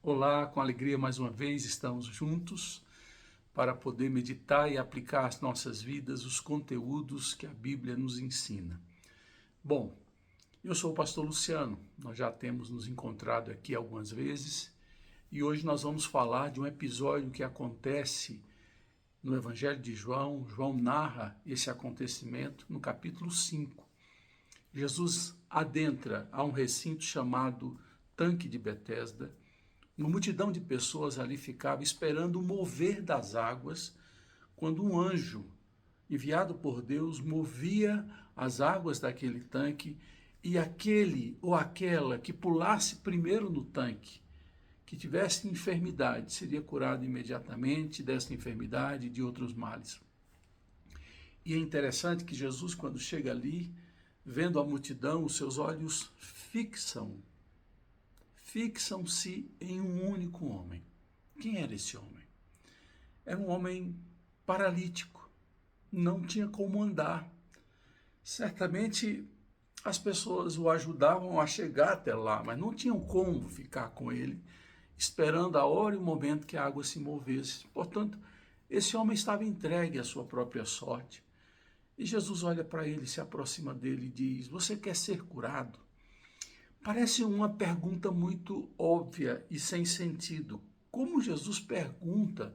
Olá, com alegria mais uma vez estamos juntos para poder meditar e aplicar às nossas vidas os conteúdos que a Bíblia nos ensina. Bom, eu sou o pastor Luciano, nós já temos nos encontrado aqui algumas vezes e hoje nós vamos falar de um episódio que acontece no Evangelho de João. João narra esse acontecimento no capítulo 5. Jesus adentra a um recinto chamado Tanque de Betesda. Uma multidão de pessoas ali ficava esperando o mover das águas, quando um anjo enviado por Deus movia as águas daquele tanque e aquele ou aquela que pulasse primeiro no tanque, que tivesse enfermidade, seria curado imediatamente dessa enfermidade e de outros males. E é interessante que Jesus, quando chega ali, vendo a multidão, os seus olhos fixam-se em um único homem. Quem era esse homem? Era um homem paralítico, não tinha como andar. Certamente as pessoas o ajudavam a chegar até lá, mas não tinham como ficar com ele, esperando a hora e o momento que a água se movesse. Portanto, esse homem estava entregue à sua própria sorte. E Jesus olha para ele, se aproxima dele e diz: "Você quer ser curado?" Parece uma pergunta muito óbvia e sem sentido. Como Jesus pergunta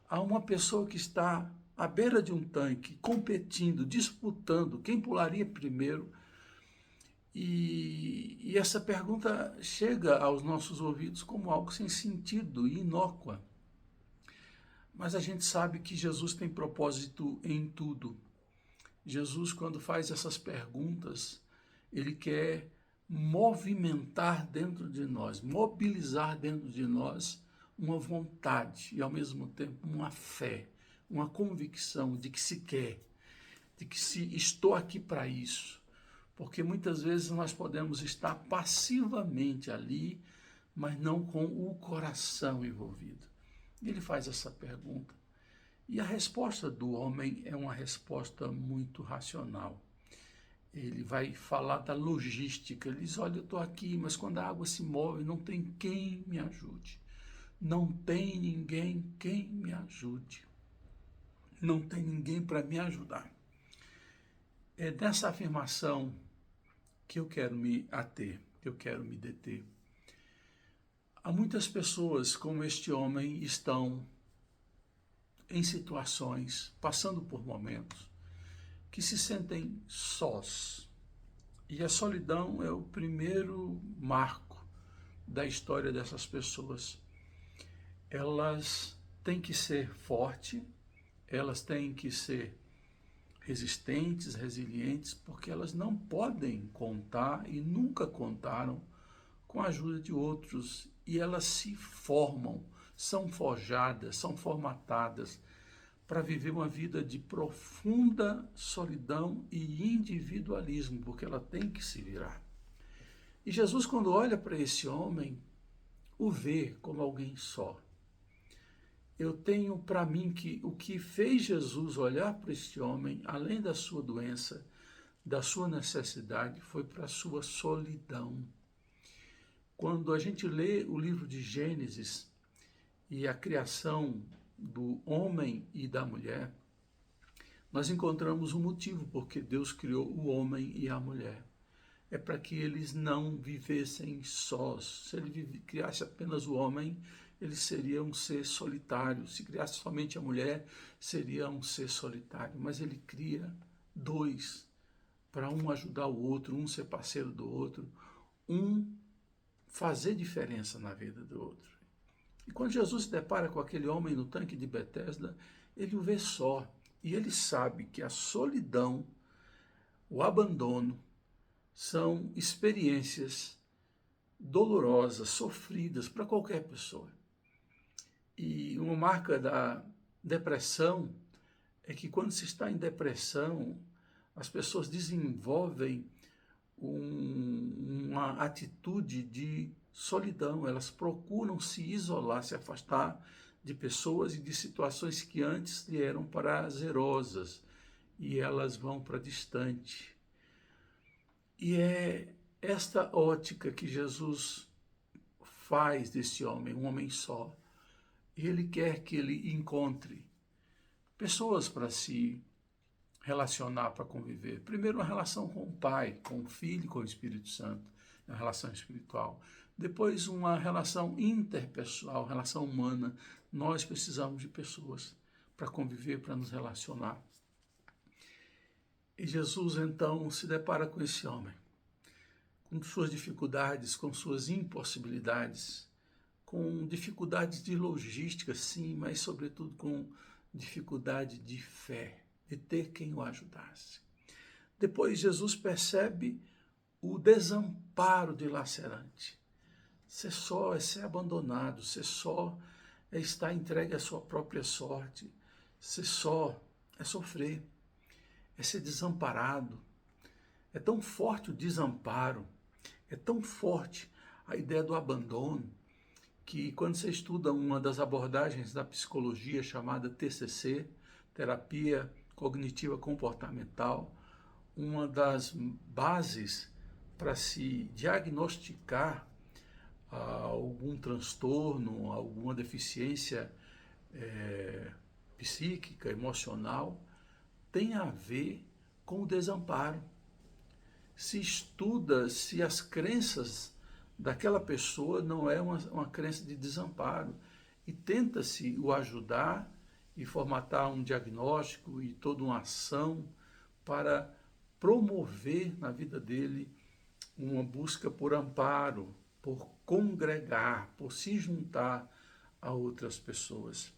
a uma pessoa que está à beira de um tanque, competindo, disputando, quem pularia primeiro? E essa pergunta chega aos nossos ouvidos como algo sem sentido e inócua. Mas a gente sabe que Jesus tem propósito em tudo. Jesus, quando faz essas perguntas, ele quer movimentar dentro de nós, mobilizar dentro de nós uma vontade e, ao mesmo tempo, uma fé, uma convicção de que se quer, de que se estou aqui para isso. Porque muitas vezes nós podemos estar passivamente ali, mas não com o coração envolvido. Ele faz essa pergunta. E a resposta do homem é uma resposta muito racional. Ele vai falar da logística. Ele diz: "Olha, eu estou aqui, mas quando a água se move, não tem quem me ajude. Não tem ninguém quem me ajude. Não tem ninguém para me ajudar." É dessa afirmação que eu quero me ater, que eu quero me deter. Há muitas pessoas, como este homem, estão em situações, passando por momentos, que se sentem sós. E a solidão é o primeiro marco da história dessas pessoas. Elas têm que ser fortes, elas têm que ser resistentes, resilientes, porque elas não podem contar e nunca contaram com a ajuda de outros. E elas se formam, são forjadas, são formatadas para viver uma vida de profunda solidão e individualismo, porque ela tem que se virar. E Jesus, quando olha para esse homem, o vê como alguém só. Eu tenho para mim que o que fez Jesus olhar para este homem, além da sua doença, da sua necessidade, foi para a sua solidão. Quando a gente lê o livro de Gênesis e a criação do homem e da mulher, nós encontramos um motivo porque Deus criou o homem e a mulher. É para que eles não vivessem sós. Se ele criasse apenas o homem, ele seria um ser solitário. Se criasse somente a mulher, seria um ser solitário. Mas ele cria dois, para um ajudar o outro, um ser parceiro do outro, um fazer diferença na vida do outro. E quando Jesus se depara com aquele homem no tanque de Betesda, ele o vê só. E ele sabe que a solidão, o abandono, são experiências dolorosas, sofridas para qualquer pessoa. E uma marca da depressão é que quando se está em depressão, as pessoas desenvolvem uma atitude de solidão. Elas procuram se isolar, se afastar de pessoas e de situações que antes lhe eram prazerosas, e elas vão para distante. E é esta ótica que Jesus faz desse homem um homem só. E Ele quer que ele encontre pessoas para se relacionar, para conviver. Primeiro, uma relação com o Pai, com o Filho, com o Espírito Santo, uma relação espiritual. Depois, uma relação interpessoal, relação humana. Nós precisamos de pessoas para conviver, para nos relacionar. E Jesus, então, se depara com esse homem, com suas dificuldades, com suas impossibilidades, com dificuldades de logística, sim, mas, sobretudo, com dificuldade de fé, de ter quem o ajudasse. Depois, Jesus percebe o desamparo dilacerante. Ser só é ser abandonado, ser só é estar entregue à sua própria sorte, ser só é sofrer, é ser desamparado. É tão forte o desamparo, é tão forte a ideia do abandono, que quando você estuda uma das abordagens da psicologia chamada TCC, Terapia Cognitiva Comportamental, uma das bases para se diagnosticar algum transtorno, alguma deficiência psíquica, emocional, tem a ver com o desamparo. Se estuda se as crenças daquela pessoa não é uma crença de desamparo e tenta-se o ajudar e formatar um diagnóstico e toda uma ação para promover na vida dele uma busca por amparo, por congregar, por se juntar a outras pessoas.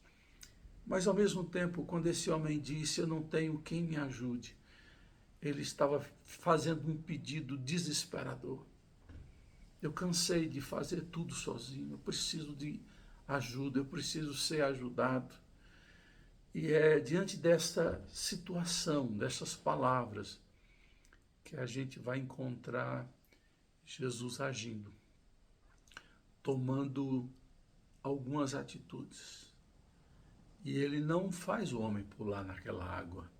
Mas, ao mesmo tempo, quando esse homem disse, eu não tenho quem me ajude, ele estava fazendo um pedido desesperador. Eu cansei de fazer tudo sozinho, eu preciso de ajuda, eu preciso ser ajudado. E é diante dessa situação, dessas palavras, que a gente vai encontrar Jesus agindo, tomando algumas atitudes. E ele não faz o homem pular naquela água.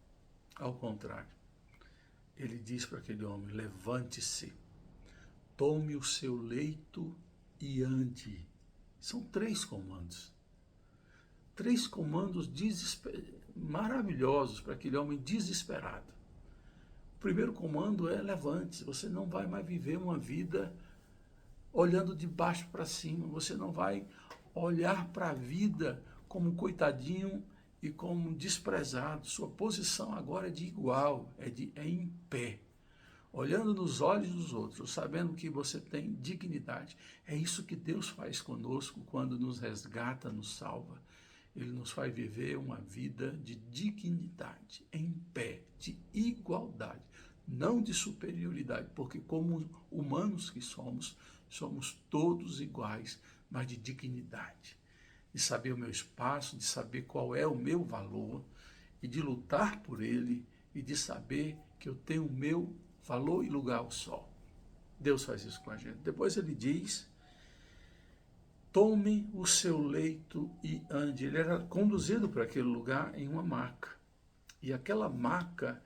Ao contrário, ele diz para aquele homem, levante-se, tome o seu leito e ande. São 3 comandos. 3 comandos maravilhosos para aquele homem desesperado. O primeiro comando é levante-se. Você não vai mais viver uma vida olhando de baixo para cima. Você não vai olhar para a vida como coitadinho e como desprezado. Sua posição agora é de igual, é em pé. Olhando nos olhos dos outros, sabendo que você tem dignidade. É isso que Deus faz conosco quando nos resgata, nos salva. Ele nos faz viver uma vida de dignidade, em pé, de igualdade, não de superioridade, porque como humanos que somos todos iguais, mas de dignidade, de saber o meu espaço, de saber qual é o meu valor e de lutar por ele e de saber que eu tenho o meu valor e lugar ao sol. Deus faz isso com a gente. Depois ele diz, tome o seu leito e ande. Ele era conduzido para aquele lugar em uma maca. E aquela maca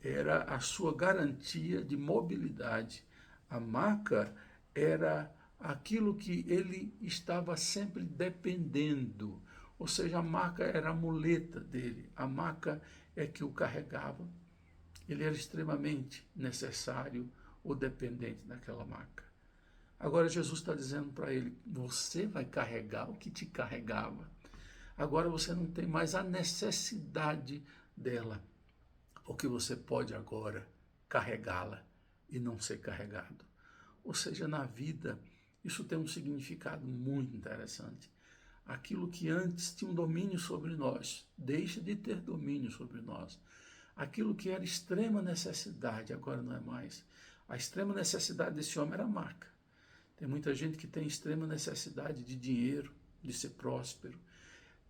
era a sua garantia de mobilidade. A maca era aquilo que ele estava sempre dependendo. Ou seja, a maca era a muleta dele. A maca é que o carregava. Ele era extremamente necessário ou dependente daquela maca. Agora Jesus está dizendo para ele, você vai carregar o que te carregava. Agora você não tem mais a necessidade dela, porque você pode agora carregá-la e não ser carregado. Ou seja, na vida, isso tem um significado muito interessante. Aquilo que antes tinha um domínio sobre nós, deixa de ter domínio sobre nós. Aquilo que era extrema necessidade, agora não é mais. A extrema necessidade desse homem era a maca. Tem muita gente que tem extrema necessidade de dinheiro, de ser próspero.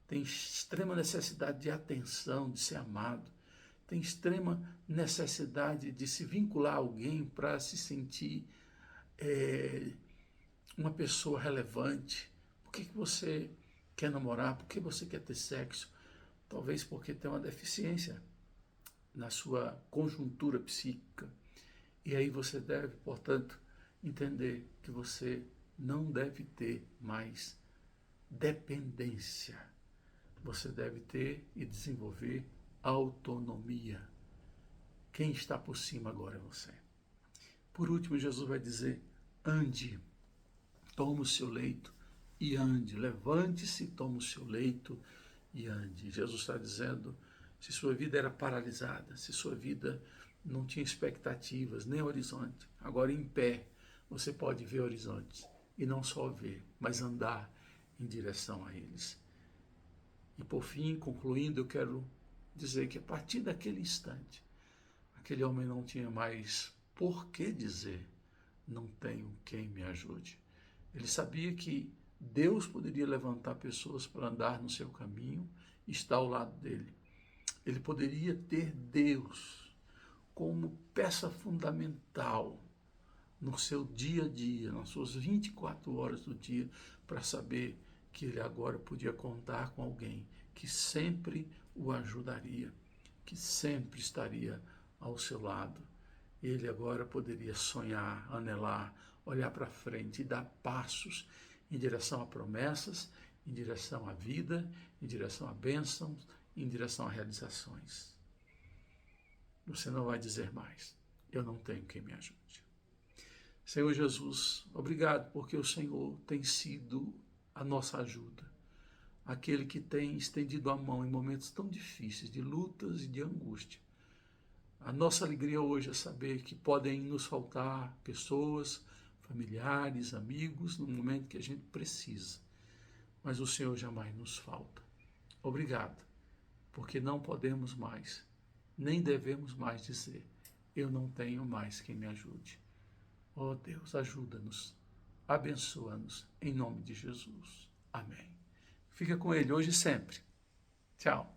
Tem extrema necessidade de atenção, de ser amado. Tem extrema necessidade de se vincular a alguém para se sentir uma pessoa relevante. Por que você quer namorar? Por que você quer ter sexo? Talvez porque tem uma deficiência na sua conjuntura psíquica. E aí você deve, portanto, entender que você não deve ter mais dependência. Você deve ter e desenvolver autonomia. Quem está por cima agora é você. Por último, Jesus vai dizer: ande, toma o seu leito e ande. Levante-se, toma o seu leito e ande. Jesus está dizendo, se sua vida era paralisada, se sua vida não tinha expectativas, nem horizonte, agora em pé você pode ver horizontes. E não só ver, mas andar em direção a eles. E por fim, concluindo, eu quero dizer que a partir daquele instante, aquele homem não tinha mais por que dizer, não tenho quem me ajude. Ele sabia que Deus poderia levantar pessoas para andar no seu caminho e estar ao lado dele. Ele poderia ter Deus como peça fundamental no seu dia a dia, nas suas 24 horas do dia, para saber que ele agora podia contar com alguém que sempre o ajudaria, que sempre estaria ao seu lado. Ele agora poderia sonhar, anelar, olhar para frente e dar passos em direção a promessas, em direção à vida, em direção a bênçãos, em direção a realizações. Você não vai dizer mais, eu não tenho quem me ajude. Senhor Jesus, obrigado porque o Senhor tem sido a nossa ajuda, aquele que tem estendido a mão em momentos tão difíceis, de lutas e de angústia. A nossa alegria hoje é saber que podem nos faltar pessoas, familiares, amigos, no momento que a gente precisa, mas o Senhor jamais nos falta. Obrigado, porque não podemos mais, nem devemos mais dizer, eu não tenho mais quem me ajude. Oh Deus, ajuda-nos, abençoa-nos, em nome de Jesus. Amém. Fica com Ele hoje e sempre. Tchau.